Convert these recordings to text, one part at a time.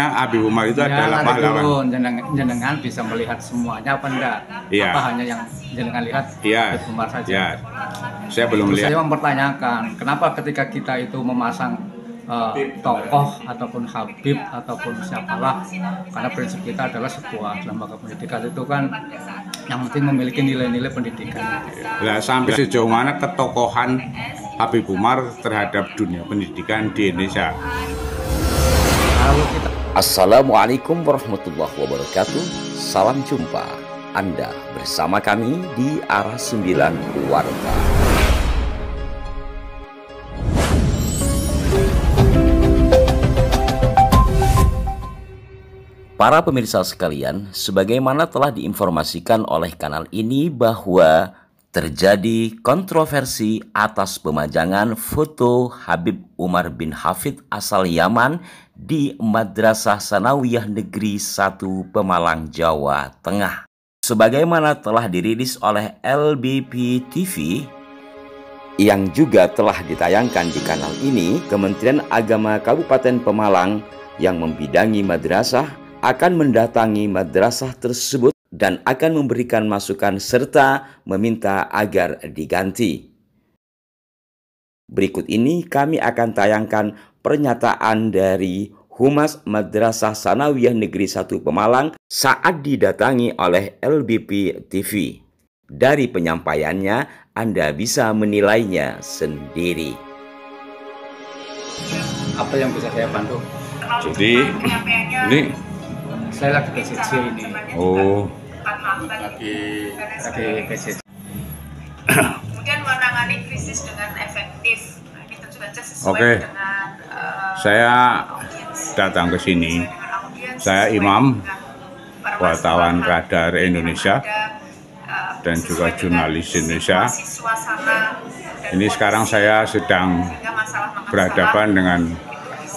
Habib Umar itu ya, adalah pahlawan. Jenengan bisa melihat semuanya apa enggak? Iya. Apa hanya yang jenengan lihat Iya. Habib Umar saja? Iya. Saya belum lihat. Saya mempertanyakan, kenapa ketika kita itu memasang tokoh ataupun Habib ataupun siapalah, karena prinsip kita adalah sebuah lembaga pendidikan itu kan yang penting memiliki nilai-nilai pendidikan. Nah, sampai sejauh mana ketokohan Habib Umar terhadap dunia pendidikan di Indonesia? Assalamualaikum warahmatullahi wabarakatuh. Salam jumpa. Anda bersama kami di Arah 9 Warta. Para pemirsa sekalian, sebagaimana telah diinformasikan oleh kanal ini bahwa terjadi kontroversi atas pemajangan foto Habib Umar bin Hafid asal Yaman di Madrasah Sanawiyah Negeri 1 Pemalang, Jawa Tengah. Sebagaimana telah dirilis oleh LBP TV yang juga telah ditayangkan di kanal ini, Kementerian Agama Kabupaten Pemalang yang membidangi madrasah akan mendatangi madrasah tersebut dan akan memberikan masukan serta meminta agar diganti. Berikut ini kami akan tayangkan pernyataan dari Humas Madrasah Sanawiyah Negeri 1 Pemalang saat didatangi oleh LBP TV. Dari penyampaiannya, Anda bisa menilainya sendiri. Apa yang bisa saya bantu? Jadi ini Saya lagi PCC ini. oh Lagi PCC. Kemudian menangani krisis dengan efektif. Nah, ini tentu saja sesuai Oke. dengan saya datang ke sini. Saya Imam, wartawan Radar Indonesia dan juga jurnalis Indonesia. Ini sekarang saya sedang berhadapan dengan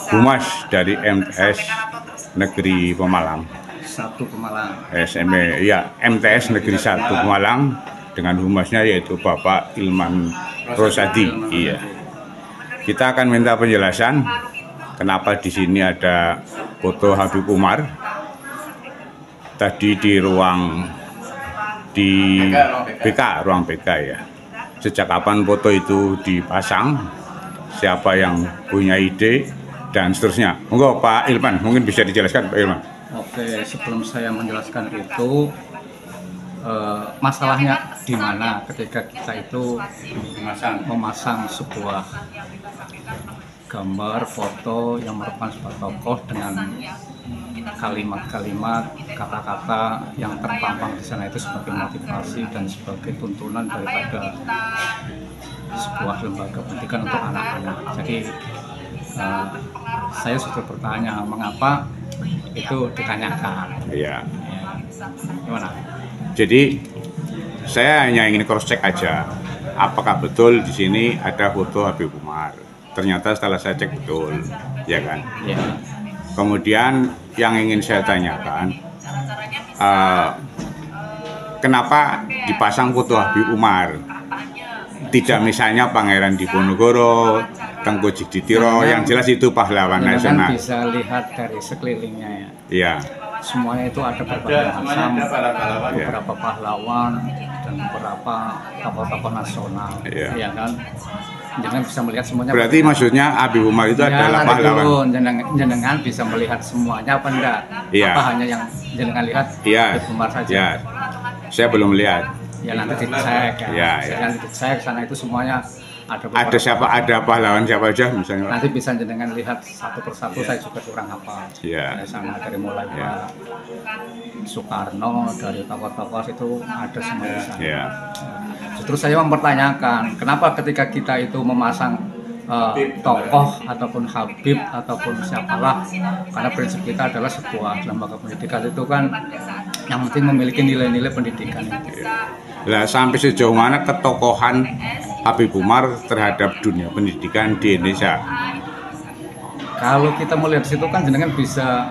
Humas dari MTS Negeri Pemalang. 1 Pemalang. SME, ya, MTS Negeri 1 Pemalang dengan humasnya yaitu Bapak Ilman Rosadi. Iya. Kita akan minta penjelasan kenapa di sini ada foto Habib Umar. Tadi di ruang ruang BK ya. Sejak kapan foto itu dipasang? Siapa yang punya ide dan seterusnya. Monggo Pak Ilman, mungkin bisa dijelaskan Pak Ilman. Oke, sebelum saya menjelaskan itu, masalahnya di mana ketika kita itu memasang sebuah gambar, foto yang merupakan sebuah tokoh dengan kalimat-kalimat, kata-kata yang terpampang di sana itu sebagai motivasi dan sebagai tuntunan daripada sebuah lembaga pendidikan untuk anak-anak. Jadi saya sudah bertanya mengapa itu ditanyakan. Iya. Ya. Gimana? Jadi saya hanya ingin cross check aja, apakah betul di sini ada foto Habib Umar. Ternyata setelah saya cek betul, ya kan. Ya. Kemudian yang ingin saya tanyakan, kenapa dipasang foto Habib Umar? Tidak misalnya Pangeran Diponegoro, Tengku Jiditiro, yang jelas itu pahlawan nasional. Bisa lihat dari sekelilingnya ya. Iya. Semuanya itu ada berbagai macam, beberapa pahlawan dan beberapa tokoh-tokoh nasional, ya kan. Jangan bisa melihat semuanya. Berarti maksudnya Habib Umar itu adalah pahlawan. Jenengan bisa melihat semuanya apa enggak? Iya. Apa hanya yang jenengan lihat Habib Umar saja? Iya. Saya belum lihat. Ya nanti dicek ya. Nanti dicek sana itu semuanya ada siapa, ada pahlawan siapa aja misalnya. Nanti bisa jenengan lihat satu persatu. Saya juga kurang hafal. Iya. Dari sana dari mulai Pak Soekarno, dari tokoh-tokoh itu ada semua di sana. Iya. Justru saya mempertanyakan kenapa ketika kita itu memasang tokoh ataupun Habib ataupun siapalah, karena prinsip kita adalah sebuah lembaga pendidikan itu kan yang penting memiliki nilai-nilai pendidikan itu. Lah sampai sejauh mana ketokohan Habib Umar terhadap dunia pendidikan di Indonesia? Kalau kita melihat di situ kan jenengan bisa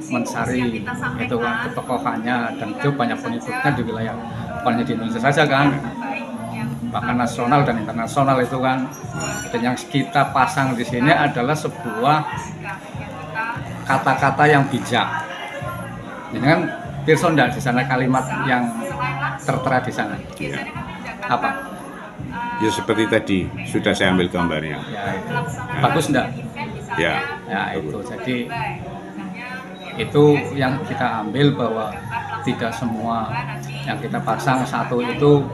mencari itu kan ketokohannya, dan itu banyak pengikutnya di wilayah bukannya di Indonesia saja kan, bahkan nasional dan internasional itu kan. Dan yang kita pasang di sini adalah sebuah kata-kata yang bijak. Ini kan Pirsa ndak di sana kalimat yang tertera di sana. Iya. Apa? Ya seperti tadi sudah saya ambil gambarnya. Ya, itu. Bagus ndak? Ya. Ya itu. Jadi itu yang kita ambil bahwa tidak semua yang kita pasang satu itu.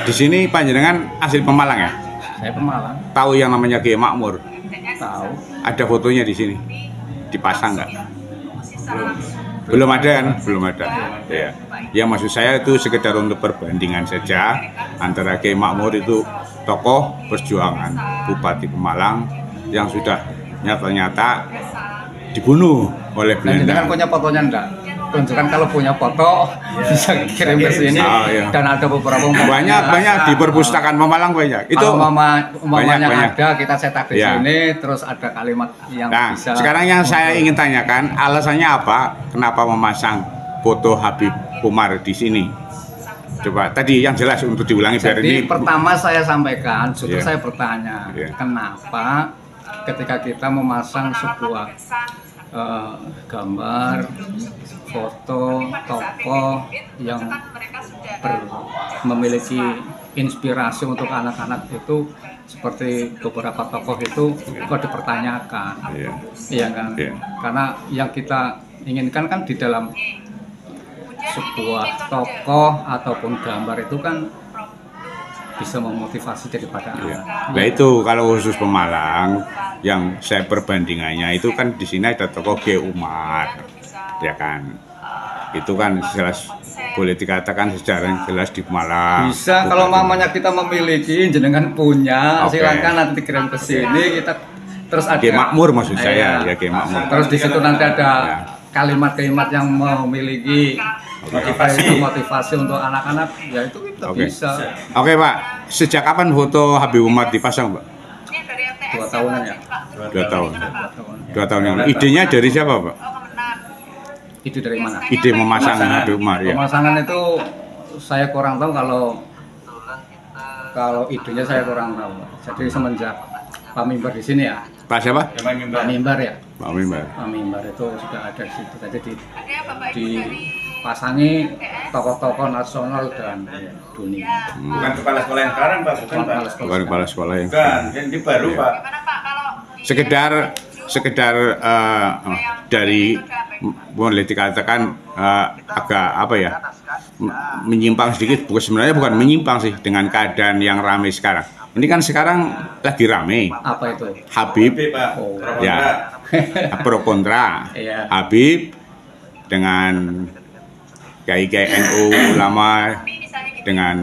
Di sini panjenengan asli Pemalang ya? Saya Pemalang, Tahu yang namanya Kiai Makmur? tahu. Ada fotonya di sini? Dipasang nggak? Belum ada kan? Belum ada. Ya. Ya maksud saya itu sekedar untuk perbandingan saja antara Kiai Makmur itu tokoh perjuangan Bupati Pemalang yang sudah nyata-nyata dibunuh oleh Dan Belanda. kan punya fotonya enggak? Tunjukkan kalau punya foto bisa kirim ke sini. Iya. Dan ada beberapa Banyak di perpustakaan Pemalang banyak. Itu umpamanya banyak. ada kita cetak di Ya. sini, terus ada kalimat yang Nah, bisa. sekarang yang saya ingin tanyakan, alasannya apa? Kenapa memasang foto Habib Umar di sini? Coba tadi yang jelas untuk diulangi biar Jadi ini. pertama saya sampaikan, justru Iya. saya bertanya, Iya. kenapa ketika kita memasang sebuah gambar, foto, tokoh yang memiliki inspirasi untuk anak-anak itu seperti beberapa tokoh itu kok dipertanyakan, Iya. iya kan? Iya. Karena yang kita inginkan kan di dalam sebuah tokoh ataupun gambar itu kan bisa memotivasi daripada Iya. anak. Nah itu kalau khusus Pemalang yang saya perbandingannya itu kan di sini ada tokoh Kiai Umar, ya kan? Itu kan jelas boleh dikatakan sejarah yang jelas di Pemalang. Bisa kalau mamanya kita memiliki, jenengan punya, Oke. silakan nanti dikirim ke sini kita terus ada Kiai Makmur maksud saya, Iya. ya Kiai Makmur. Terus di situ nanti ada Ya. kalimat-kalimat yang memiliki motivasi untuk anak-anak, ya itu kita Oke. bisa. Oke Pak, sejak kapan foto Habib Umar dipasang Pak? 2 tahunan ya. 2 tahun. 2 tahun. 2 tahun yang lalu. Idenya dari siapa Pak? Itu dari mana? Ide memasang Habib Umar ya. Pemasangan itu saya kurang tahu kalau idenya saya kurang tahu. Jadi semenjak Pak Mimbar di sini ya. Pak siapa? Pak Mimbar ya. Pak Mimbar. Pak Mimbar itu sudah ada di situ. Jadi dipasangi tokoh-tokoh nasional dan dunia. Bukan kepala sekolah yang sekarang, Pak. Bukan, Pak. Bukan kepala sekolah yang Bukan, ini baru, Iya. Pak. sekedar dari boleh dikatakan agak apa ya menyimpang sedikit, sebenarnya bukan menyimpang sih dengan keadaan yang ramai sekarang. Ini kan sekarang lagi ramai Apa itu? Habib Oke, Pak. Oh. Pro ya kontra. pro kontra Iya. Habib dengan kiai-kiai NU ulama dengan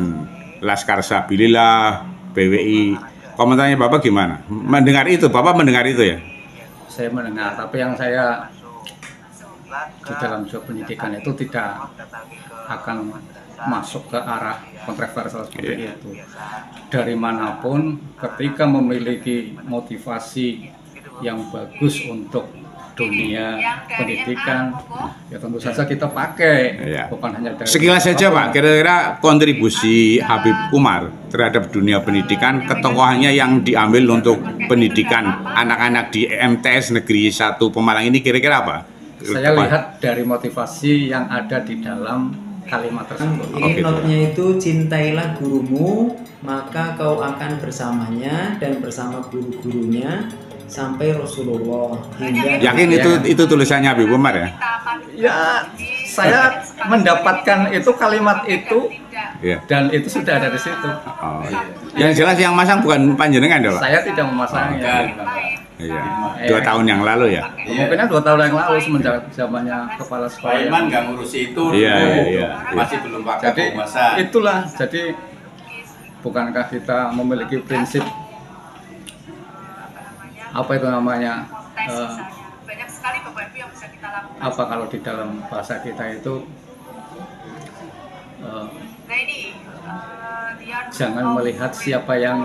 Laskar Sabilillah PWI. Komentarnya Bapak gimana? Mendengar itu, Bapak mendengar itu ya? Saya mendengar, tapi yang saya di dalam job pendidikan itu tidak akan masuk ke arah kontroversial seperti Iya. itu. Dari manapun, ketika memiliki motivasi yang bagus untuk dunia pendidikan, ya tentu saja kita pakai, Iya. bukan hanya dari Sekilas saja Pak, kira-kira kontribusi Habib Umar terhadap dunia pendidikan, ketokohannya yang diambil untuk pendidikan anak-anak di MTS Negeri 1 Pemalang ini kira-kira apa? Saya lihat dari motivasi yang ada di dalam kalimat tersebut. Oke, Ini notnya itu cintailah gurumu maka kau akan bersamanya dan bersama guru-gurunya sampai Rasulullah hingga Yakin itu tulisannya Habib Umar ya? Ya, saya mendapatkan itu kalimat itu Iya. dan itu sudah ada di situ. Oh, iya. Yang jelas yang masang bukan panjenengan ya Pak? Saya tidak memasangnya. Iya. 2 tahun yang lalu ya? Mungkin 2 tahun yang lalu semenjak zamannya kepala Pak sekolah. Iman nggak ngurusi itu. Iya, dulu. iya. Masih belum pakai Jadi penguasa. itulah. Jadi bukankah kita memiliki prinsip apa itu namanya? Banyak sekali Bapak Ibu yang bisa kita lakukan. Apa kalau di dalam bahasa kita itu Nah ini jangan melihat siapa yang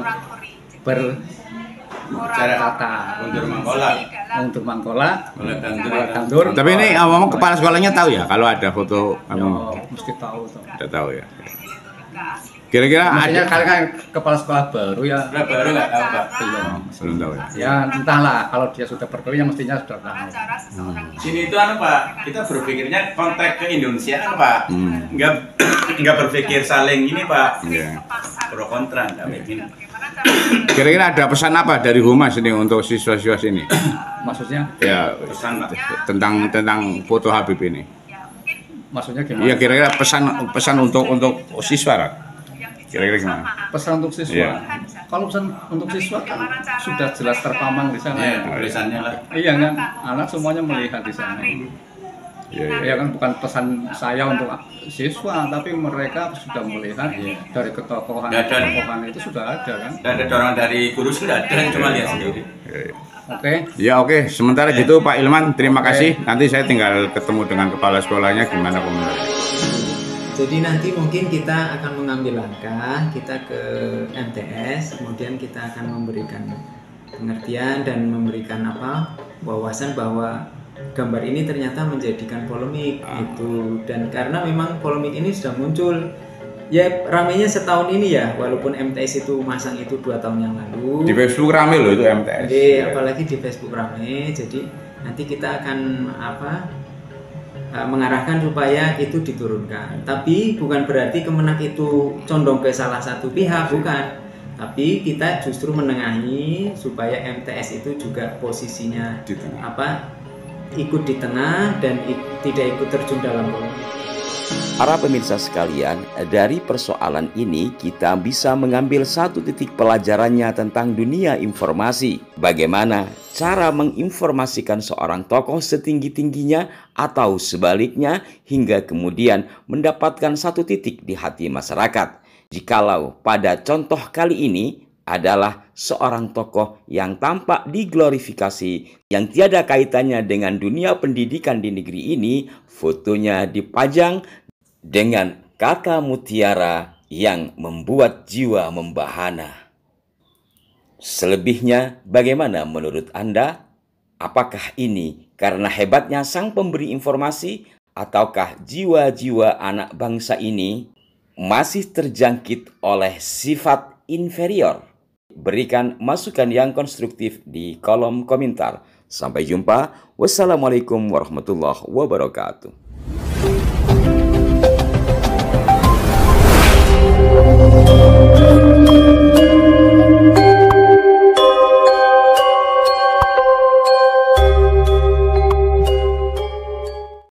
berkata Mundur mangkola. untuk mangkola, Mulai tandur. malah tandur. Tapi ini ngomong kepala sekolahnya tahu ya kalau ada foto Ya, kamu? mesti tahu tuh. Udah tahu ya. Kira-kira Maksudnya ada kalian kan kepala sekolah baru ya. Nah, baru nggak tahu Pak. belum tahu ya. Ya entahlah, kalau dia sudah berkuliah mestinya sudah tahu. Cara seseorang Sini itu Pak, kita berpikirnya konteks ke Indonesia Pak. Nggak berpikir saling ini Pak. Iya. Pro kontra nggak begini. bagaimana cara Kira-kira ada pesan apa dari Humas ini untuk siswa-siswa sini? Maksudnya Ya, Pesan Pak. tentang foto Habib ini. maksudnya gimana? Iya, kira-kira pesan untuk siswa lah. Kira-kira gimana? Pesan untuk siswa. Iya. Kalau pesan untuk siswa kan sudah jelas terpampang di sana. Iya, tulisannya lah. Iya kan, anak semuanya melihat di sana. Iya, iya. Ya kan bukan pesan saya untuk siswa, tapi mereka sudah melihat dari ketokohan itu sudah ada kan. Nggak ada dorongan dari guru sudah ada, cuma lihat sendiri. Oke. Ya oke, sementara gitu Pak Ilman, terima kasih. Nanti saya tinggal ketemu dengan kepala sekolahnya gimana komentarnya. Jadi nanti mungkin kita akan mengambil langkah, kita ke MTS, kemudian kita akan memberikan pengertian dan memberikan wawasan bahwa gambar ini ternyata menjadikan polemik itu, dan karena memang polemik ini sudah muncul ya ramainya setahun ini ya, walaupun MTS itu masang itu 2 tahun yang lalu. Di Facebook rame loh itu MTS. Jadi apalagi di Facebook ramai, jadi nanti kita akan mengarahkan supaya itu diturunkan. Tapi bukan berarti Kemenak itu condong ke salah satu pihak, bukan. Tapi kita justru menengahi supaya MTS itu juga posisinya Di tengah. ikut di tengah dan tidak ikut terjun dalam polemik. Para pemirsa sekalian, dari persoalan ini kita bisa mengambil satu titik pelajarannya tentang dunia informasi. Bagaimana cara menginformasikan seorang tokoh setinggi-tingginya atau sebaliknya hingga kemudian mendapatkan satu titik di hati masyarakat. Jikalau pada contoh kali ini adalah seorang tokoh yang tampak diglorifikasi, yang tiada kaitannya dengan dunia pendidikan di negeri ini, fotonya dipajang dengan kata mutiara yang membuat jiwa membahana. Selebihnya bagaimana menurut Anda? Apakah ini karena hebatnya sang pemberi informasi, ataukah jiwa-jiwa anak bangsa ini masih terjangkit oleh sifat inferior? Berikan masukan yang konstruktif di kolom komentar. Sampai jumpa. Wassalamualaikum warahmatullahi wabarakatuh.